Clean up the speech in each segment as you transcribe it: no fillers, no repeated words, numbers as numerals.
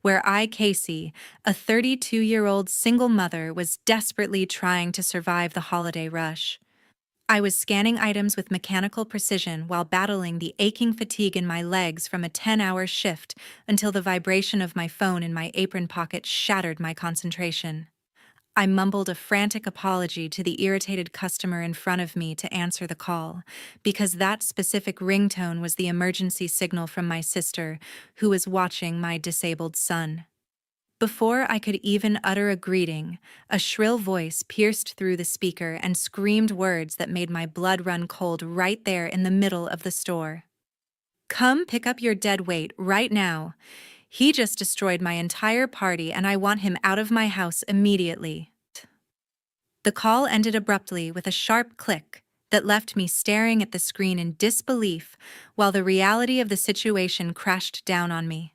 where I, Casey, a 32-year-old single mother, was desperately trying to survive the holiday rush. I was scanning items with mechanical precision while battling the aching fatigue in my legs from a 10-hour shift until the vibration of my phone in my apron pocket shattered my concentration. I mumbled a frantic apology to the irritated customer in front of me to answer the call, because that specific ringtone was the emergency signal from my sister, who was watching my disabled son. Before I could even utter a greeting, a shrill voice pierced through the speaker and screamed words that made my blood run cold right there in the middle of the store. "Come pick up your dead weight right now. He just destroyed my entire party and I want him out of my house immediately." The call ended abruptly with a sharp click that left me staring at the screen in disbelief while the reality of the situation crashed down on me.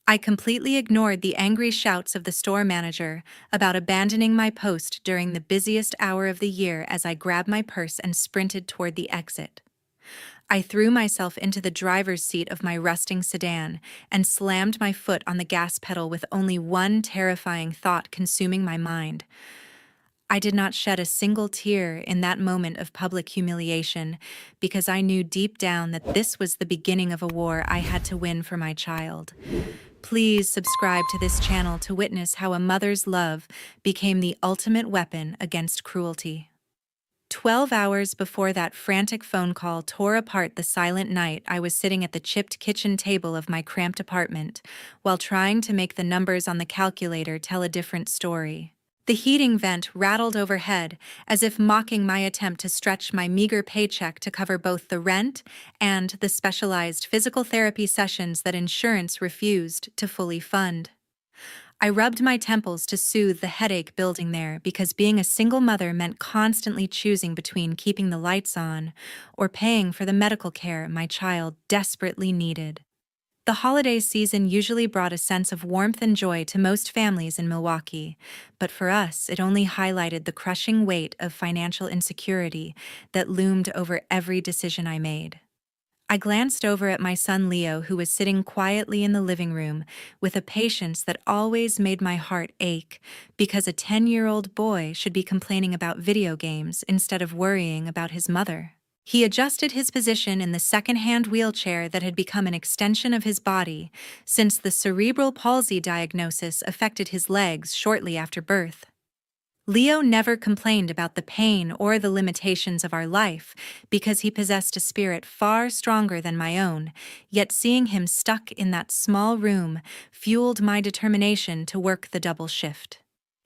I completely ignored the angry shouts of the store manager about abandoning my post during the busiest hour of the year as I grabbed my purse and sprinted toward the exit. I threw myself into the driver's seat of my rusting sedan and slammed my foot on the gas pedal with only one terrifying thought consuming my mind. I did not shed a single tear in that moment of public humiliation because I knew deep down that this was the beginning of a war I had to win for my child. Please subscribe to this channel to witness how a mother's love became the ultimate weapon against cruelty. 12 hours before that frantic phone call tore apart the silent night, I was sitting at the chipped kitchen table of my cramped apartment while trying to make the numbers on the calculator tell a different story. The heating vent rattled overhead, as if mocking my attempt to stretch my meager paycheck to cover both the rent and the specialized physical therapy sessions that insurance refused to fully fund. I rubbed my temples to soothe the headache building there because being a single mother meant constantly choosing between keeping the lights on or paying for the medical care my child desperately needed. The holiday season usually brought a sense of warmth and joy to most families in Milwaukee, but for us, it only highlighted the crushing weight of financial insecurity that loomed over every decision I made. I glanced over at my son Leo, who was sitting quietly in the living room with a patience that always made my heart ache because a 10-year-old boy should be complaining about video games instead of worrying about his mother. He adjusted his position in the second-hand wheelchair that had become an extension of his body since the cerebral palsy diagnosis affected his legs shortly after birth. Leo never complained about the pain or the limitations of our life because he possessed a spirit far stronger than my own, yet seeing him stuck in that small room fueled my determination to work the double shift.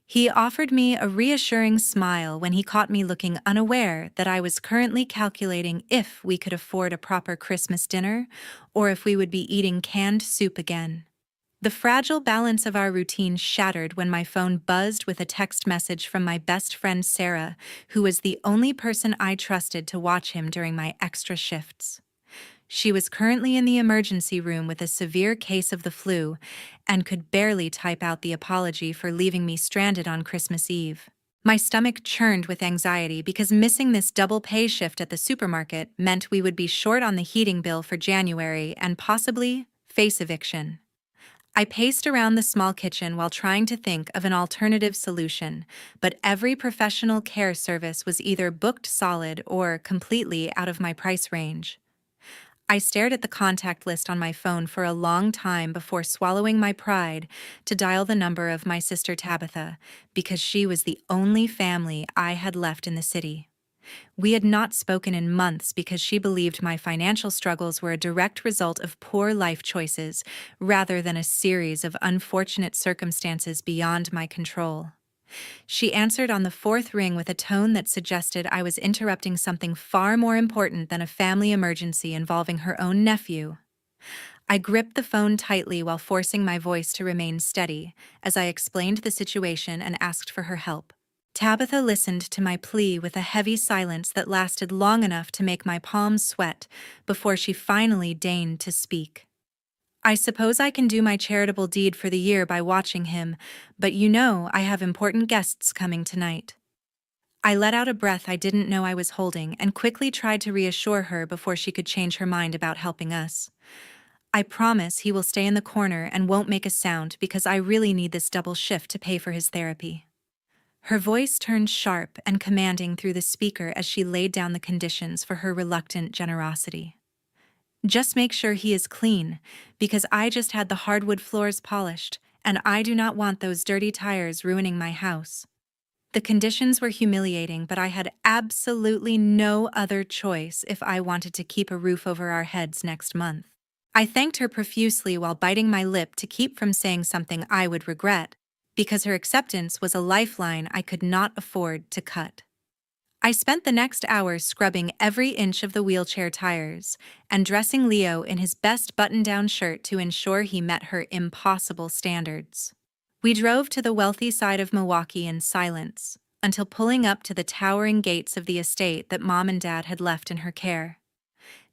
He offered me a reassuring smile when he caught me looking unaware that I was currently calculating if we could afford a proper Christmas dinner or if we would be eating canned soup again. The fragile balance of our routine shattered when my phone buzzed with a text message from my best friend Sarah, who was the only person I trusted to watch him during my extra shifts. She was currently in the emergency room with a severe case of the flu and could barely type out the apology for leaving me stranded on Christmas Eve. My stomach churned with anxiety because missing this double pay shift at the supermarket meant we would be short on the heating bill for January and possibly face eviction. I paced around the small kitchen while trying to think of an alternative solution, but every professional care service was either booked solid or completely out of my price range. I stared at the contact list on my phone for a long time before swallowing my pride to dial the number of my sister Tabitha, because she was the only family I had left in the city. We had not spoken in months because she believed my financial struggles were a direct result of poor life choices rather than a series of unfortunate circumstances beyond my control. She answered on the fourth ring with a tone that suggested I was interrupting something far more important than a family emergency involving her own nephew. I gripped the phone tightly while forcing my voice to remain steady as I explained the situation and asked for her help. Tabitha listened to my plea with a heavy silence that lasted long enough to make my palms sweat before she finally deigned to speak. "I suppose I can do my charitable deed for the year by watching him, but you know I have important guests coming tonight." I let out a breath I didn't know I was holding and quickly tried to reassure her before she could change her mind about helping us. I promise he will stay in the corner and won't make a sound because I really need this double shift to pay for his therapy." Her voice turned sharp and commanding through the speaker as she laid down the conditions for her reluctant generosity. "Just make sure he is clean, because I just had the hardwood floors polished, and I do not want those dirty tires ruining my house." The conditions were humiliating, but I had absolutely no other choice if I wanted to keep a roof over our heads next month. I thanked her profusely while biting my lip to keep from saying something I would regret, because her acceptance was a lifeline I could not afford to cut. I spent the next hour scrubbing every inch of the wheelchair tires and dressing Leo in his best button-down shirt to ensure he met her impossible standards. We drove to the wealthy side of Milwaukee in silence, until pulling up to the towering gates of the estate that Mom and Dad had left in her care.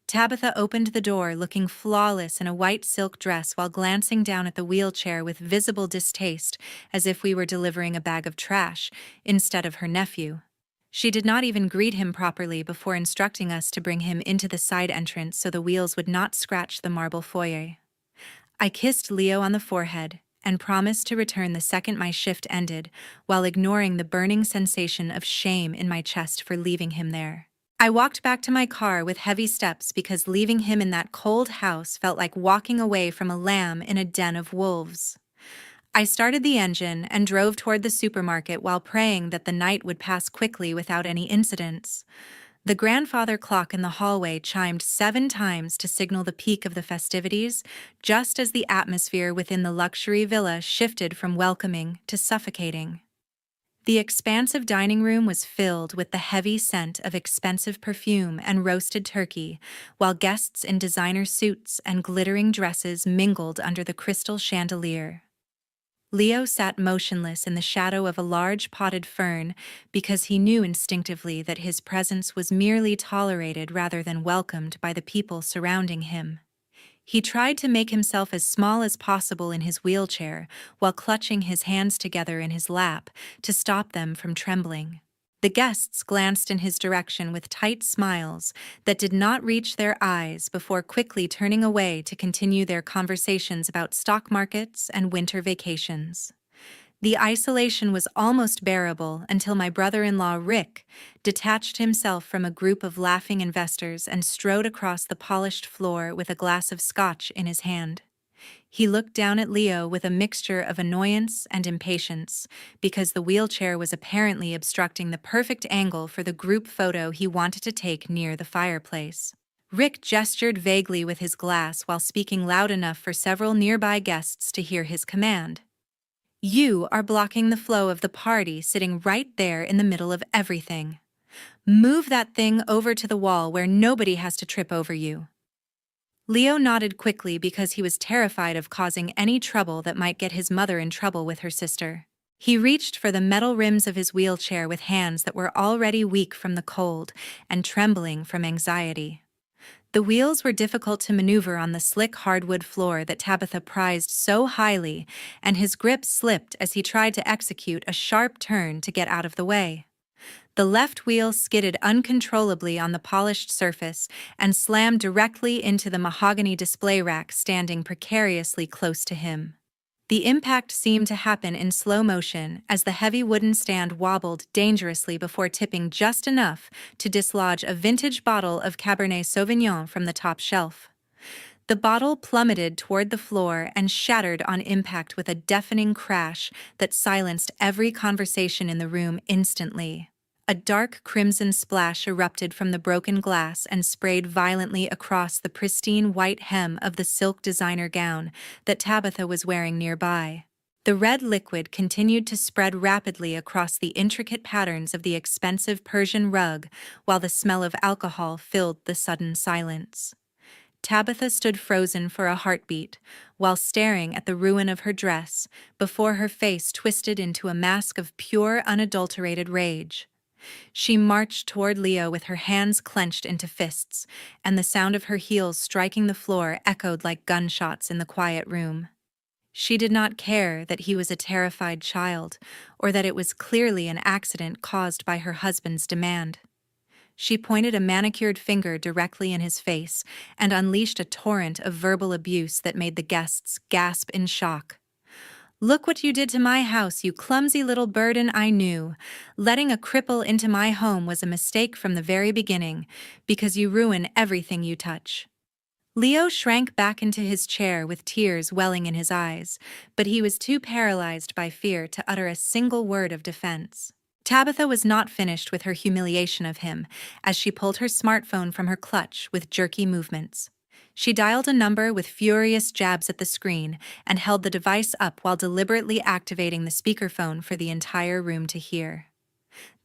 Tabitha opened the door looking flawless in a white silk dress while glancing down at the wheelchair with visible distaste, as if we were delivering a bag of trash instead of her nephew. She did not even greet him properly before instructing us to bring him into the side entrance so the wheels would not scratch the marble foyer. I kissed Leo on the forehead and promised to return the second my shift ended, while ignoring the burning sensation of shame in my chest for leaving him there. I walked back to my car with heavy steps because leaving him in that cold house felt like walking away from a lamb in a den of wolves. I started the engine and drove toward the supermarket while praying that the night would pass quickly without any incidents. The grandfather clock in the hallway chimed 7 times to signal the peak of the festivities, just as the atmosphere within the luxury villa shifted from welcoming to suffocating. The expansive dining room was filled with the heavy scent of expensive perfume and roasted turkey, while guests in designer suits and glittering dresses mingled under the crystal chandelier. Leo sat motionless in the shadow of a large potted fern because he knew instinctively that his presence was merely tolerated rather than welcomed by the people surrounding him. He tried to make himself as small as possible in his wheelchair while clutching his hands together in his lap to stop them from trembling. The guests glanced in his direction with tight smiles that did not reach their eyes before quickly turning away to continue their conversations about stock markets and winter vacations. The isolation was almost bearable until my brother-in-law Rick detached himself from a group of laughing investors and strode across the polished floor with a glass of scotch in his hand. He looked down at Leo with a mixture of annoyance and impatience, because the wheelchair was apparently obstructing the perfect angle for the group photo he wanted to take near the fireplace. Rick gestured vaguely with his glass while speaking loud enough for several nearby guests to hear his command. "You are blocking the flow of the party sitting right there in the middle of everything. Move that thing over to the wall where nobody has to trip over you." Leo nodded quickly because he was terrified of causing any trouble that might get his mother in trouble with her sister. He reached for the metal rims of his wheelchair with hands that were already weak from the cold and trembling from anxiety. The wheels were difficult to maneuver on the slick hardwood floor that Tabitha prized so highly, and his grip slipped as he tried to execute a sharp turn to get out of the way. The left wheel skidded uncontrollably on the polished surface and slammed directly into the mahogany display rack standing precariously close to him. The impact seemed to happen in slow motion as the heavy wooden stand wobbled dangerously before tipping just enough to dislodge a vintage bottle of Cabernet Sauvignon from the top shelf. The bottle plummeted toward the floor and shattered on impact with a deafening crash that silenced every conversation in the room instantly. A dark crimson splash erupted from the broken glass and sprayed violently across the pristine white hem of the silk designer gown that Tabitha was wearing nearby. The red liquid continued to spread rapidly across the intricate patterns of the expensive Persian rug, while the smell of alcohol filled the sudden silence. Tabitha stood frozen for a heartbeat, while staring at the ruin of her dress, before her face twisted into a mask of pure, unadulterated rage. She marched toward Leo with her hands clenched into fists, and the sound of her heels striking the floor echoed like gunshots in the quiet room. She did not care that he was a terrified child, or that it was clearly an accident caused by her husband's demand. She pointed a manicured finger directly in his face and unleashed a torrent of verbal abuse that made the guests gasp in shock. "Look what you did to my house, you clumsy little burden, I knew. Letting a cripple into my home was a mistake from the very beginning, because you ruin everything you touch." Leo shrank back into his chair with tears welling in his eyes, but he was too paralyzed by fear to utter a single word of defense. Tabitha was not finished with her humiliation of him, as she pulled her smartphone from her clutch with jerky movements. She dialed a number with furious jabs at the screen and held the device up while deliberately activating the speakerphone for the entire room to hear.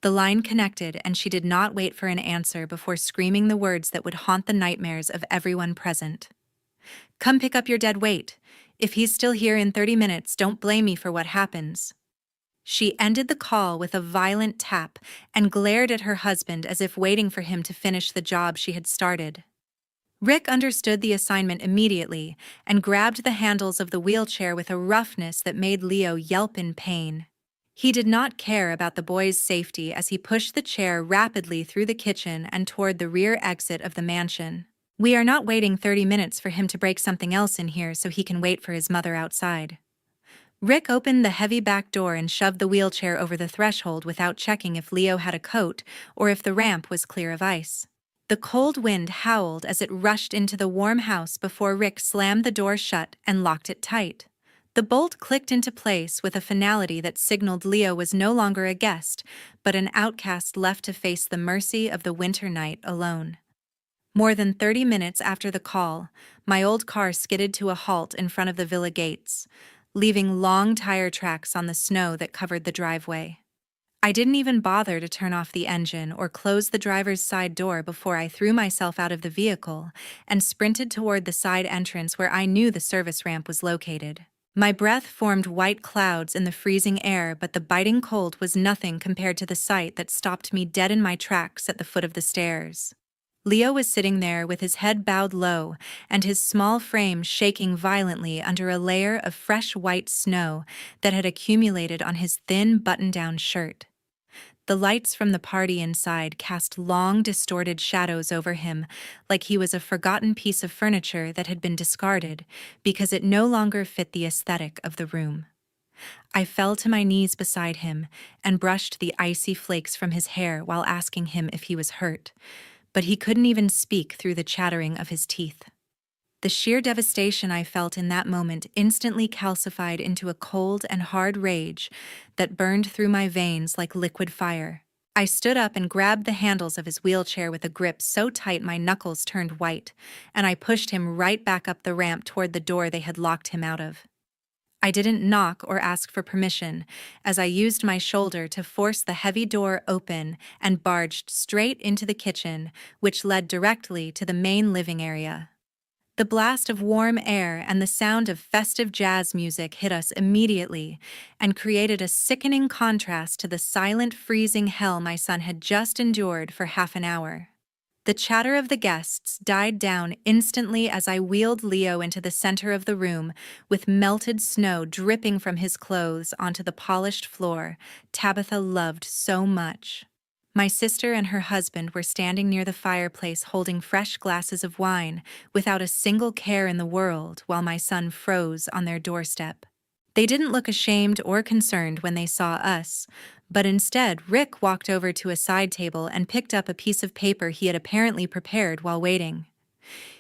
The line connected, and she did not wait for an answer before screaming the words that would haunt the nightmares of everyone present. "Come pick up your dead weight. If he's still here in 30 minutes, don't blame me for what happens." She ended the call with a violent tap and glared at her husband as if waiting for him to finish the job she had started. Rick understood the assignment immediately and grabbed the handles of the wheelchair with a roughness that made Leo yelp in pain. He did not care about the boy's safety as he pushed the chair rapidly through the kitchen and toward the rear exit of the mansion. "We are not waiting 30 minutes for him to break something else in here so he can wait for his mother outside." Rick opened the heavy back door and shoved the wheelchair over the threshold without checking if Leo had a coat or if the ramp was clear of ice. The cold wind howled as it rushed into the warm house before Rick slammed the door shut and locked it tight. The bolt clicked into place with a finality that signaled Leo was no longer a guest, but an outcast left to face the mercy of the winter night alone. More than 30 minutes after the call, my old car skidded to a halt in front of the villa gates, leaving long tire tracks on the snow that covered the driveway. I didn't even bother to turn off the engine or close the driver's side door before I threw myself out of the vehicle and sprinted toward the side entrance where I knew the service ramp was located. My breath formed white clouds in the freezing air, but the biting cold was nothing compared to the sight that stopped me dead in my tracks at the foot of the stairs. Leo was sitting there with his head bowed low and his small frame shaking violently under a layer of fresh white snow that had accumulated on his thin button-down shirt. The lights from the party inside cast long, distorted shadows over him, like he was a forgotten piece of furniture that had been discarded because it no longer fit the aesthetic of the room. I fell to my knees beside him and brushed the icy flakes from his hair while asking him if he was hurt, but he couldn't even speak through the chattering of his teeth. The sheer devastation I felt in that moment instantly calcified into a cold and hard rage that burned through my veins like liquid fire. I stood up and grabbed the handles of his wheelchair with a grip so tight my knuckles turned white, and I pushed him right back up the ramp toward the door they had locked him out of. I didn't knock or ask for permission, as I used my shoulder to force the heavy door open and barged straight into the kitchen, which led directly to the main living area. The blast of warm air and the sound of festive jazz music hit us immediately and created a sickening contrast to the silent, freezing hell my son had just endured for half an hour. The chatter of the guests died down instantly as I wheeled Leo into the center of the room, with melted snow dripping from his clothes onto the polished floor Tabitha loved so much. My sister and her husband were standing near the fireplace holding fresh glasses of wine without a single care in the world while my son froze on their doorstep. They didn't look ashamed or concerned when they saw us, but instead Rick walked over to a side table and picked up a piece of paper he had apparently prepared while waiting.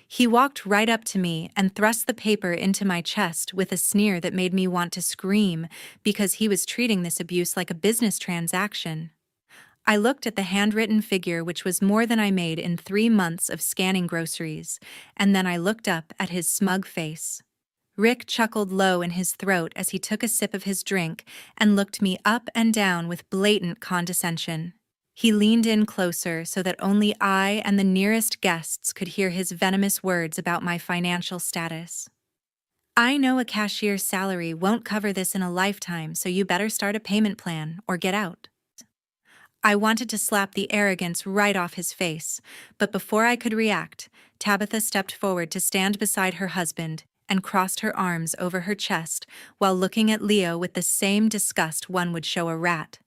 He walked right up to me and thrust the paper into my chest with a sneer that made me want to scream because he was treating this abuse like a business transaction. I looked at the handwritten figure, which was more than I made in 3 months of scanning groceries, and then I looked up at his smug face. Rick chuckled low in his throat as he took a sip of his drink and looked me up and down with blatant condescension. He leaned in closer so that only I and the nearest guests could hear his venomous words about my financial status. "I know a cashier's salary won't cover this in a lifetime, so you better start a payment plan or get out." I wanted to slap the arrogance right off his face, but before I could react, Tabitha stepped forward to stand beside her husband and crossed her arms over her chest while looking at Leo with the same disgust one would show a rat.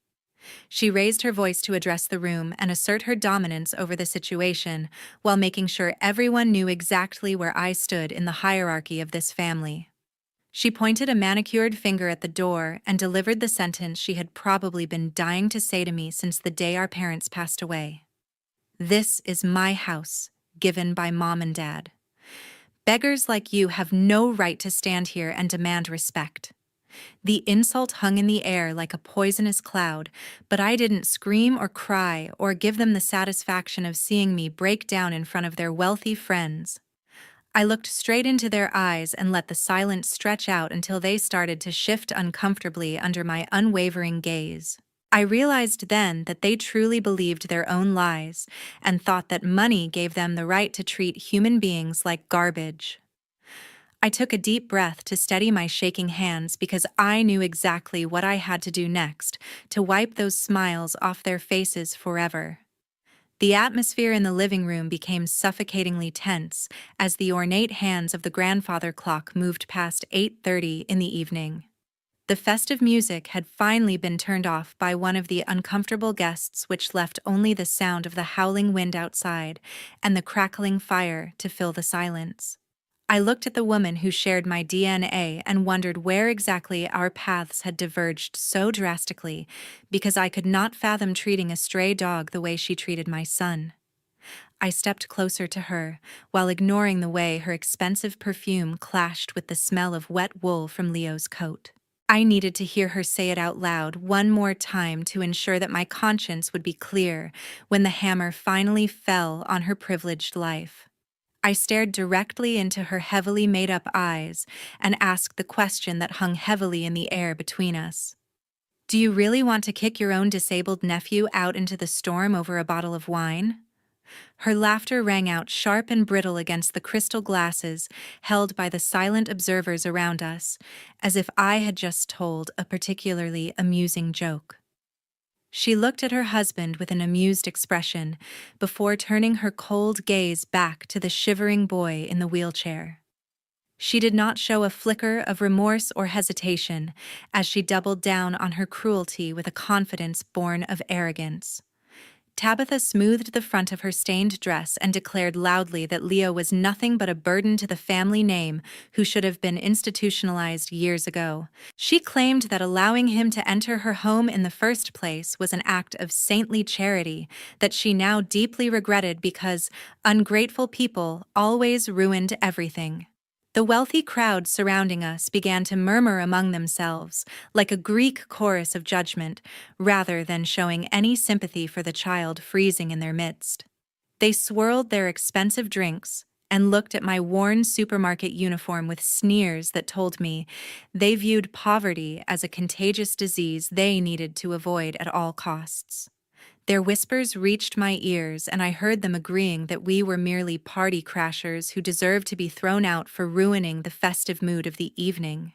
She raised her voice to address the room and assert her dominance over the situation, while making sure everyone knew exactly where I stood in the hierarchy of this family. She pointed a manicured finger at the door and delivered the sentence she had probably been dying to say to me since the day our parents passed away. "This is my house, given by Mom and Dad. Beggars like you have no right to stand here and demand respect." The insult hung in the air like a poisonous cloud, but I didn't scream or cry or give them the satisfaction of seeing me break down in front of their wealthy friends. I looked straight into their eyes and let the silence stretch out until they started to shift uncomfortably under my unwavering gaze. I realized then that they truly believed their own lies and thought that money gave them the right to treat human beings like garbage. I took a deep breath to steady my shaking hands because I knew exactly what I had to do next to wipe those smiles off their faces forever. The atmosphere in the living room became suffocatingly tense as the ornate hands of the grandfather clock moved past 8:30 in the evening. The festive music had finally been turned off by one of the uncomfortable guests, which left only the sound of the howling wind outside and the crackling fire to fill the silence. I looked at the woman who shared my DNA and wondered where exactly our paths had diverged so drastically, because I could not fathom treating a stray dog the way she treated my son. I stepped closer to her, while ignoring the way her expensive perfume clashed with the smell of wet wool from Leo's coat. I needed to hear her say it out loud one more time to ensure that my conscience would be clear when the hammer finally fell on her privileged life. I stared directly into her heavily made-up eyes and asked the question that hung heavily in the air between us. "Do you really want to kick your own disabled nephew out into the storm over a bottle of wine?" Her laughter rang out sharp and brittle against the crystal glasses held by the silent observers around us, as if I had just told a particularly amusing joke. She looked at her husband with an amused expression before turning her cold gaze back to the shivering boy in the wheelchair. She did not show a flicker of remorse or hesitation as she doubled down on her cruelty with a confidence born of arrogance. Tabitha smoothed the front of her stained dress and declared loudly that Leo was nothing but a burden to the family name who should have been institutionalized years ago. She claimed that allowing him to enter her home in the first place was an act of saintly charity that she now deeply regretted because ungrateful people always ruined everything. The wealthy crowd surrounding us began to murmur among themselves, like a Greek chorus of judgment, rather than showing any sympathy for the child freezing in their midst. They swirled their expensive drinks and looked at my worn supermarket uniform with sneers that told me they viewed poverty as a contagious disease they needed to avoid at all costs. Their whispers reached my ears, and I heard them agreeing that we were merely party crashers who deserved to be thrown out for ruining the festive mood of the evening.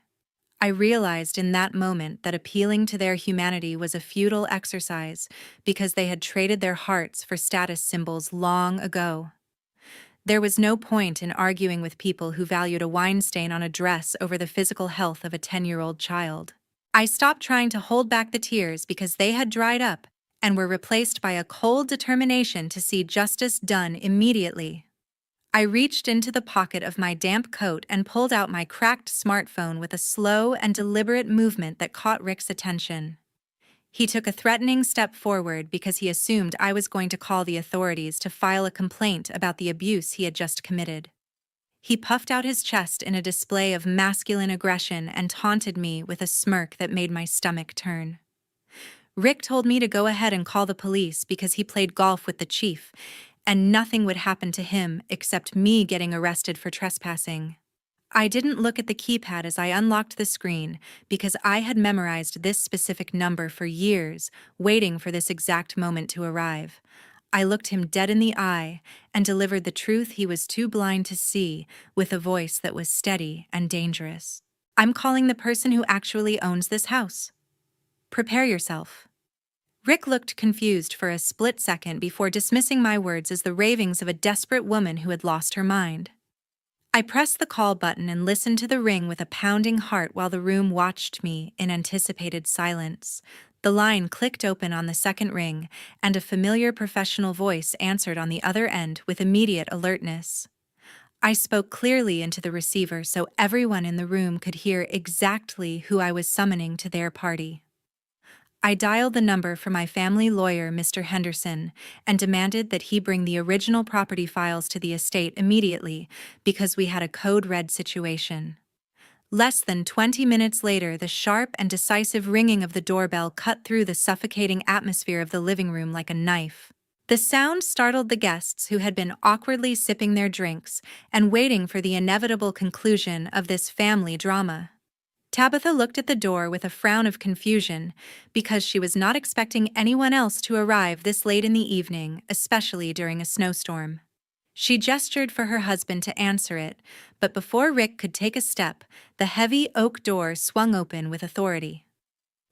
I realized in that moment that appealing to their humanity was a futile exercise because they had traded their hearts for status symbols long ago. There was no point in arguing with people who valued a wine stain on a dress over the physical health of a 10-year-old child. I stopped trying to hold back the tears because they had dried up and were replaced by a cold determination to see justice done immediately. I reached into the pocket of my damp coat and pulled out my cracked smartphone with a slow and deliberate movement that caught Rick's attention. He took a threatening step forward because he assumed I was going to call the authorities to file a complaint about the abuse he had just committed. He puffed out his chest in a display of masculine aggression and taunted me with a smirk that made my stomach turn. Rick told me to go ahead and call the police because he played golf with the chief, and nothing would happen to him except me getting arrested for trespassing. I didn't look at the keypad as I unlocked the screen because I had memorized this specific number for years, waiting for this exact moment to arrive. I looked him dead in the eye and delivered the truth he was too blind to see with a voice that was steady and dangerous. "I'm calling the person who actually owns this house. Prepare yourself." Rick looked confused for a split second before dismissing my words as the ravings of a desperate woman who had lost her mind. I pressed the call button and listened to the ring with a pounding heart while the room watched me in anticipated silence. The line clicked open on the second ring, and a familiar professional voice answered on the other end with immediate alertness. I spoke clearly into the receiver so everyone in the room could hear exactly who I was summoning to their party. I dialed the number for my family lawyer, Mr. Henderson, and demanded that he bring the original property files to the estate immediately because we had a code red situation. Less than 20 minutes later, the sharp and decisive ringing of the doorbell cut through the suffocating atmosphere of the living room like a knife. The sound startled the guests who had been awkwardly sipping their drinks and waiting for the inevitable conclusion of this family drama. Tabitha looked at the door with a frown of confusion because she was not expecting anyone else to arrive this late in the evening, especially during a snowstorm. She gestured for her husband to answer it, but before Rick could take a step, the heavy oak door swung open with authority.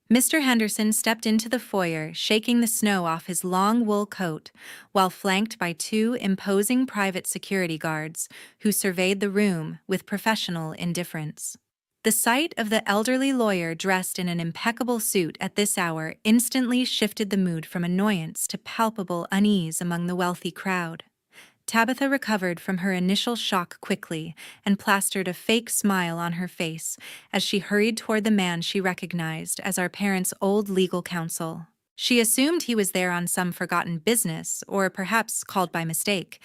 Mr. Henderson stepped into the foyer, shaking the snow off his long wool coat, while flanked by two imposing private security guards who surveyed the room with professional indifference. The sight of the elderly lawyer dressed in an impeccable suit at this hour instantly shifted the mood from annoyance to palpable unease among the wealthy crowd. Tabitha recovered from her initial shock quickly and plastered a fake smile on her face as she hurried toward the man she recognized as our parents' old legal counsel. She assumed he was there on some forgotten business, or perhaps called by mistake,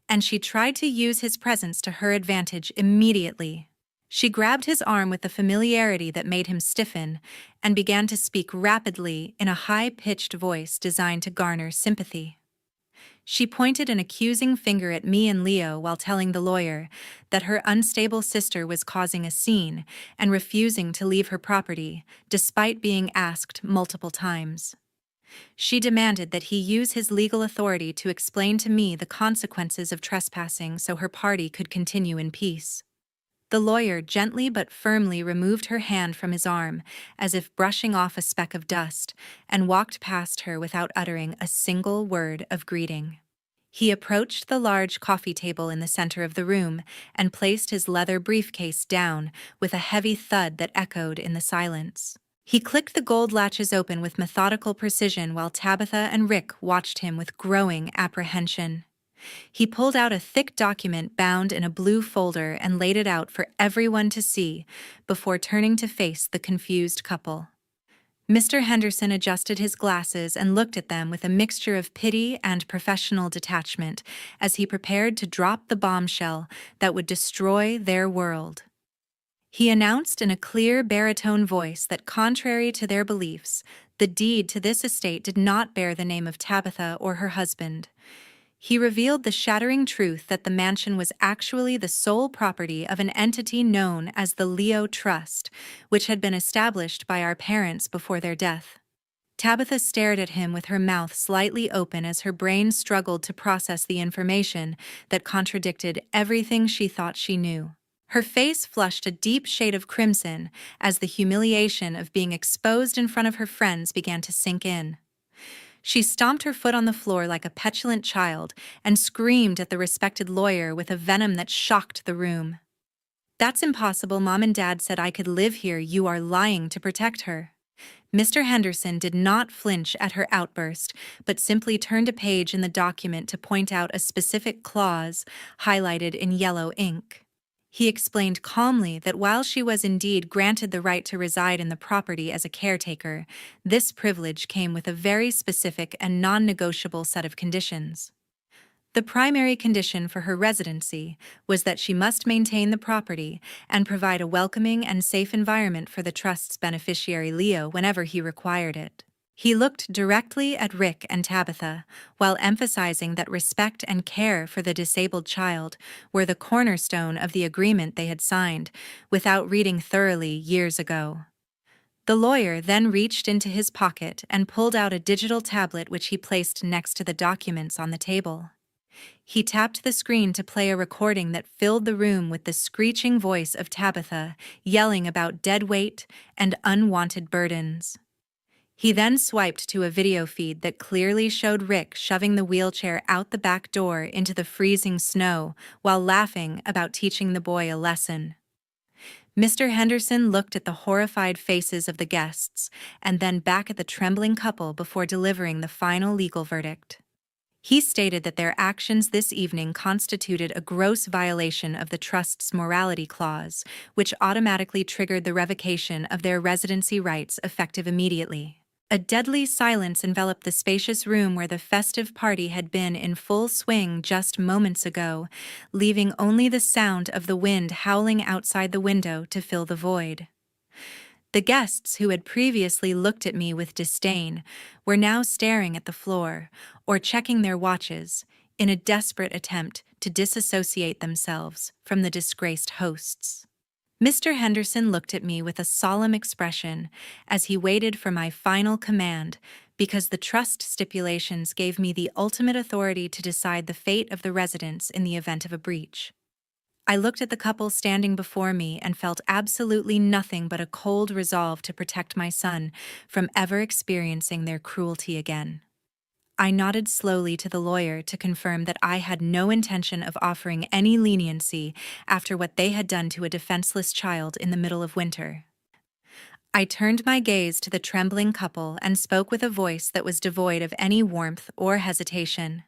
and she tried to use his presence to her advantage immediately. She grabbed his arm with the familiarity that made him stiffen and began to speak rapidly in a high-pitched voice designed to garner sympathy. She pointed an accusing finger at me and Leo while telling the lawyer that her unstable sister was causing a scene and refusing to leave her property, despite being asked multiple times. She demanded that he use his legal authority to explain to me the consequences of trespassing so her party could continue in peace. The lawyer gently but firmly removed her hand from his arm, as if brushing off a speck of dust, and walked past her without uttering a single word of greeting. He approached the large coffee table in the center of the room and placed his leather briefcase down with a heavy thud that echoed in the silence. He clicked the gold latches open with methodical precision while Tabitha and Rick watched him with growing apprehension. He pulled out a thick document bound in a blue folder and laid it out for everyone to see before turning to face the confused couple. Mr. Henderson adjusted his glasses and looked at them with a mixture of pity and professional detachment as he prepared to drop the bombshell that would destroy their world. He announced in a clear baritone voice that, contrary to their beliefs, the deed to this estate did not bear the name of Tabitha or her husband. He revealed the shattering truth that the mansion was actually the sole property of an entity known as the Leo Trust, which had been established by our parents before their death. Tabitha stared at him with her mouth slightly open as her brain struggled to process the information that contradicted everything she thought she knew. Her face flushed a deep shade of crimson as the humiliation of being exposed in front of her friends began to sink in. She stomped her foot on the floor like a petulant child and screamed at the respected lawyer with a venom that shocked the room. "That's impossible. Mom and Dad said I could live here. You are lying to protect her." Mr. Henderson did not flinch at her outburst, but simply turned a page in the document to point out a specific clause highlighted in yellow ink. He explained calmly that while she was indeed granted the right to reside in the property as a caretaker, this privilege came with a very specific and non-negotiable set of conditions. The primary condition for her residency was that she must maintain the property and provide a welcoming and safe environment for the trust's beneficiary Leo whenever he required it. He looked directly at Rick and Tabitha, while emphasizing that respect and care for the disabled child were the cornerstone of the agreement they had signed, without reading thoroughly years ago. The lawyer then reached into his pocket and pulled out a digital tablet which he placed next to the documents on the table. He tapped the screen to play a recording that filled the room with the screeching voice of Tabitha, yelling about dead weight and unwanted burdens. He then swiped to a video feed that clearly showed Rick shoving the wheelchair out the back door into the freezing snow while laughing about teaching the boy a lesson. Mr. Henderson looked at the horrified faces of the guests and then back at the trembling couple before delivering the final legal verdict. He stated that their actions this evening constituted a gross violation of the trust's morality clause, which automatically triggered the revocation of their residency rights effective immediately. A deadly silence enveloped the spacious room where the festive party had been in full swing just moments ago, leaving only the sound of the wind howling outside the window to fill the void. The guests who had previously looked at me with disdain were now staring at the floor or checking their watches in a desperate attempt to disassociate themselves from the disgraced hosts. Mr. Henderson looked at me with a solemn expression as he waited for my final command because the trust stipulations gave me the ultimate authority to decide the fate of the residents in the event of a breach. I looked at the couple standing before me and felt absolutely nothing but a cold resolve to protect my son from ever experiencing their cruelty again. I nodded slowly to the lawyer to confirm that I had no intention of offering any leniency after what they had done to a defenseless child in the middle of winter. I turned my gaze to the trembling couple and spoke with a voice that was devoid of any warmth or hesitation.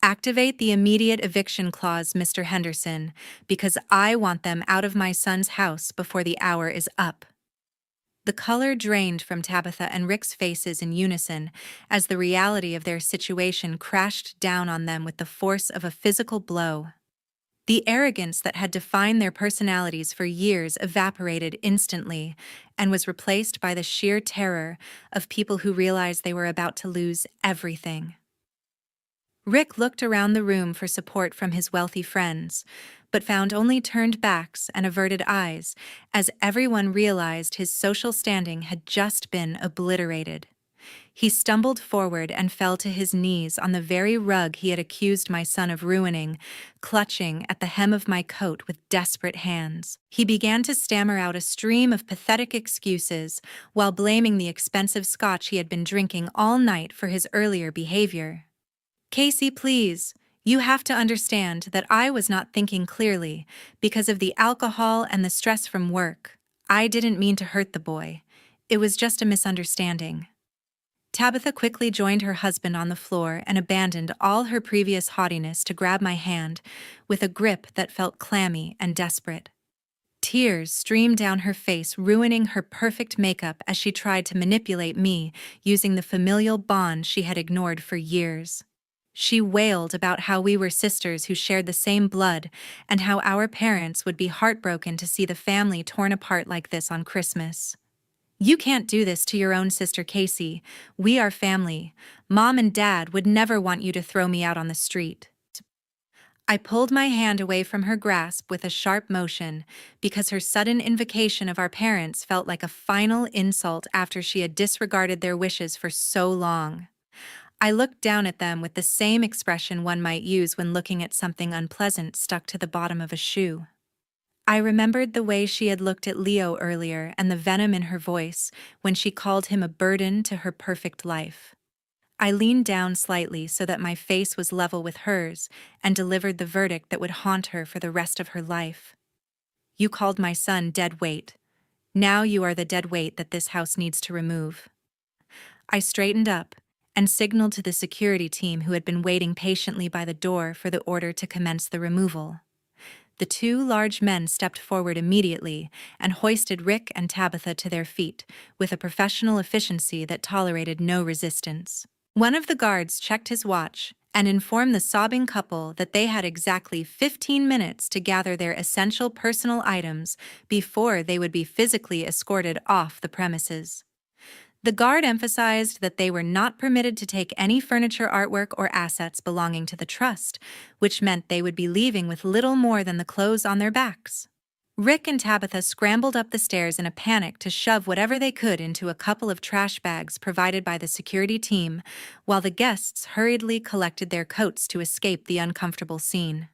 Activate the immediate eviction clause, Mr. Henderson, because I want them out of my son's house before the hour is up. The color drained from Tabitha and Rick's faces in unison as the reality of their situation crashed down on them with the force of a physical blow. The arrogance that had defined their personalities for years evaporated instantly and was replaced by the sheer terror of people who realized they were about to lose everything. Rick looked around the room for support from his wealthy friends, but found only turned backs and averted eyes as everyone realized his social standing had just been obliterated. He stumbled forward and fell to his knees on the very rug he had accused my son of ruining, clutching at the hem of my coat with desperate hands. He began to stammer out a stream of pathetic excuses while blaming the expensive scotch he had been drinking all night for his earlier behavior. Casey, please, you have to understand that I was not thinking clearly because of the alcohol and the stress from work. I didn't mean to hurt the boy. It was just a misunderstanding. Tabitha quickly joined her husband on the floor and abandoned all her previous haughtiness to grab my hand with a grip that felt clammy and desperate. Tears streamed down her face, ruining her perfect makeup as she tried to manipulate me using the familial bond she had ignored for years. She wailed about how we were sisters who shared the same blood and how our parents would be heartbroken to see the family torn apart like this on Christmas. You can't do this to your own sister, Casey. We are family. Mom and Dad would never want you to throw me out on the street. I pulled my hand away from her grasp with a sharp motion because her sudden invocation of our parents felt like a final insult after she had disregarded their wishes for so long. I looked down at them with the same expression one might use when looking at something unpleasant stuck to the bottom of a shoe. I remembered the way she had looked at Leo earlier and the venom in her voice when she called him a burden to her perfect life. I leaned down slightly so that my face was level with hers and delivered the verdict that would haunt her for the rest of her life. You called my son dead weight. Now you are the dead weight that this house needs to remove. I straightened up and signaled to the security team who had been waiting patiently by the door for the order to commence the removal. The two large men stepped forward immediately and hoisted Rick and Tabitha to their feet with a professional efficiency that tolerated no resistance. One of the guards checked his watch and informed the sobbing couple that they had exactly 15 minutes to gather their essential personal items before they would be physically escorted off the premises. The guard emphasized that they were not permitted to take any furniture, artwork, or assets belonging to the trust, which meant they would be leaving with little more than the clothes on their backs. Rick and Tabitha scrambled up the stairs in a panic to shove whatever they could into a couple of trash bags provided by the security team, while the guests hurriedly collected their coats to escape the uncomfortable scene.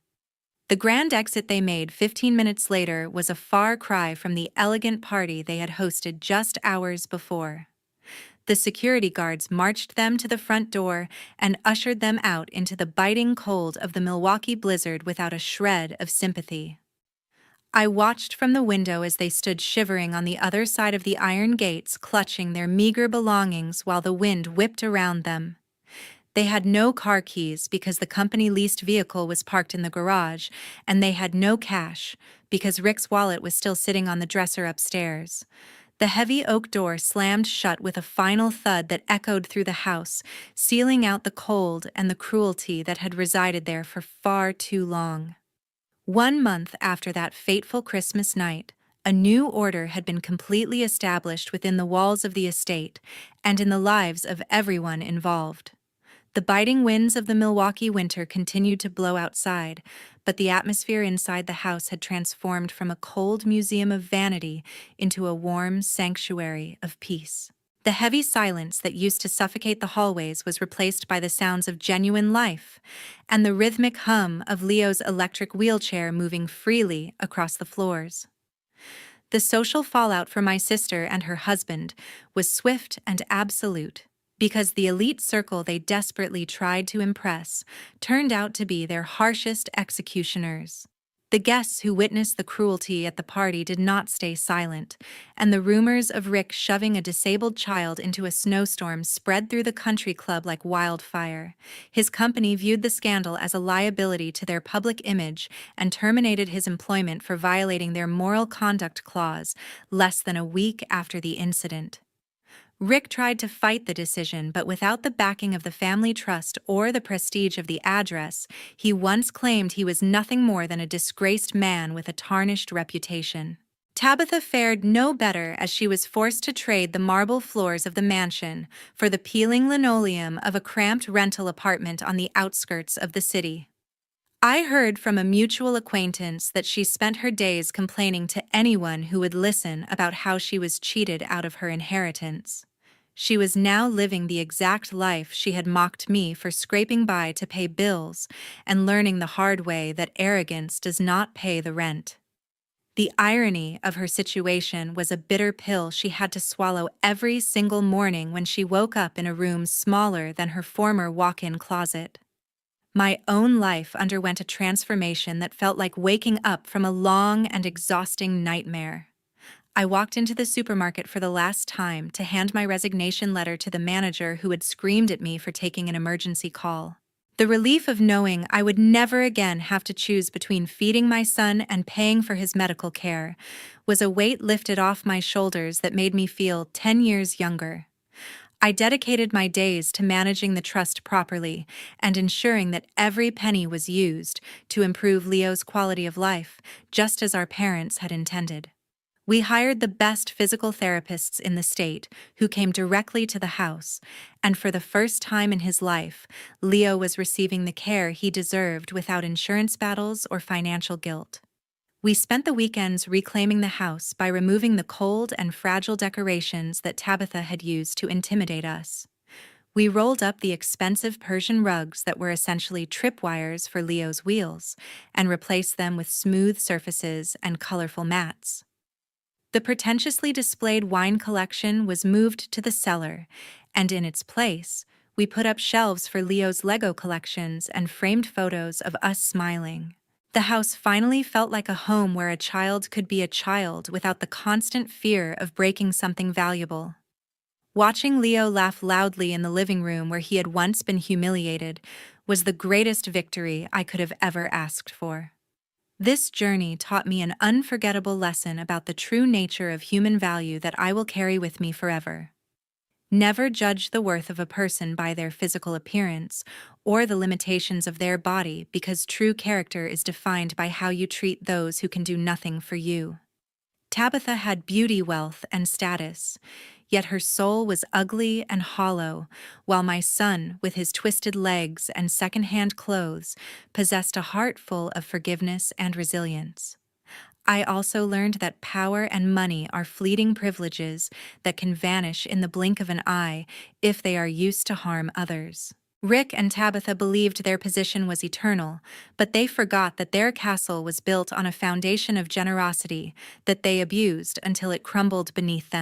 The grand exit they made 15 minutes later was a far cry from the elegant party they had hosted just hours before. The security guards marched them to the front door and ushered them out into the biting cold of the Milwaukee blizzard without a shred of sympathy. I watched from the window as they stood shivering on the other side of the iron gates, clutching their meager belongings while the wind whipped around them. They had no car keys because the company leased vehicle was parked in the garage, and they had no cash because Rick's wallet was still sitting on the dresser upstairs. The heavy oak door slammed shut with a final thud that echoed through the house, sealing out the cold and the cruelty that had resided there for far too long. 1 month after that fateful Christmas night, a new order had been completely established within the walls of the estate and in the lives of everyone involved. The biting winds of the Milwaukee winter continued to blow outside, but the atmosphere inside the house had transformed from a cold museum of vanity into a warm sanctuary of peace. The heavy silence that used to suffocate the hallways was replaced by the sounds of genuine life, and the rhythmic hum of Leo's electric wheelchair moving freely across the floors. The social fallout for my sister and her husband was swift and absolute, because the elite circle they desperately tried to impress turned out to be their harshest executioners. The guests who witnessed the cruelty at the party did not stay silent, and the rumors of Rick shoving a disabled child into a snowstorm spread through the country club like wildfire. His company viewed the scandal as a liability to their public image and terminated his employment for violating their moral conduct clause less than a week after the incident. Rick tried to fight the decision, but without the backing of the family trust or the prestige of the address, he once claimed he was nothing more than a disgraced man with a tarnished reputation. Tabitha fared no better as she was forced to trade the marble floors of the mansion for the peeling linoleum of a cramped rental apartment on the outskirts of the city. I heard from a mutual acquaintance that she spent her days complaining to anyone who would listen about how she was cheated out of her inheritance. She was now living the exact life she had mocked me for scraping by to pay bills and learning the hard way that arrogance does not pay the rent. The irony of her situation was a bitter pill she had to swallow every single morning when she woke up in a room smaller than her former walk-in closet. My own life underwent a transformation that felt like waking up from a long and exhausting nightmare. I walked into the supermarket for the last time to hand my resignation letter to the manager who had screamed at me for taking an emergency call. The relief of knowing I would never again have to choose between feeding my son and paying for his medical care was a weight lifted off my shoulders that made me feel 10 years younger. I dedicated my days to managing the trust properly and ensuring that every penny was used to improve Leo's quality of life, just as our parents had intended. We hired the best physical therapists in the state who came directly to the house, and for the first time in his life, Leo was receiving the care he deserved without insurance battles or financial guilt. We spent the weekends reclaiming the house by removing the cold and fragile decorations that Tabitha had used to intimidate us. We rolled up the expensive Persian rugs that were essentially tripwires for Leo's wheels and replaced them with smooth surfaces and colorful mats. The pretentiously displayed wine collection was moved to the cellar, and in its place, we put up shelves for Leo's Lego collections and framed photos of us smiling. The house finally felt like a home where a child could be a child without the constant fear of breaking something valuable. Watching Leo laugh loudly in the living room where he had once been humiliated was the greatest victory I could have ever asked for. This journey taught me an unforgettable lesson about the true nature of human value that I will carry with me forever. Never judge the worth of a person by their physical appearance or the limitations of their body, because true character is defined by how you treat those who can do nothing for you. Tabitha had beauty, wealth, and status, yet her soul was ugly and hollow, while my son, with his twisted legs and second-hand clothes, possessed a heart full of forgiveness and resilience. I also learned that power and money are fleeting privileges that can vanish in the blink of an eye if they are used to harm others. Rick and Tabitha believed their position was eternal, but they forgot that their castle was built on a foundation of generosity that they abused until it crumbled beneath them.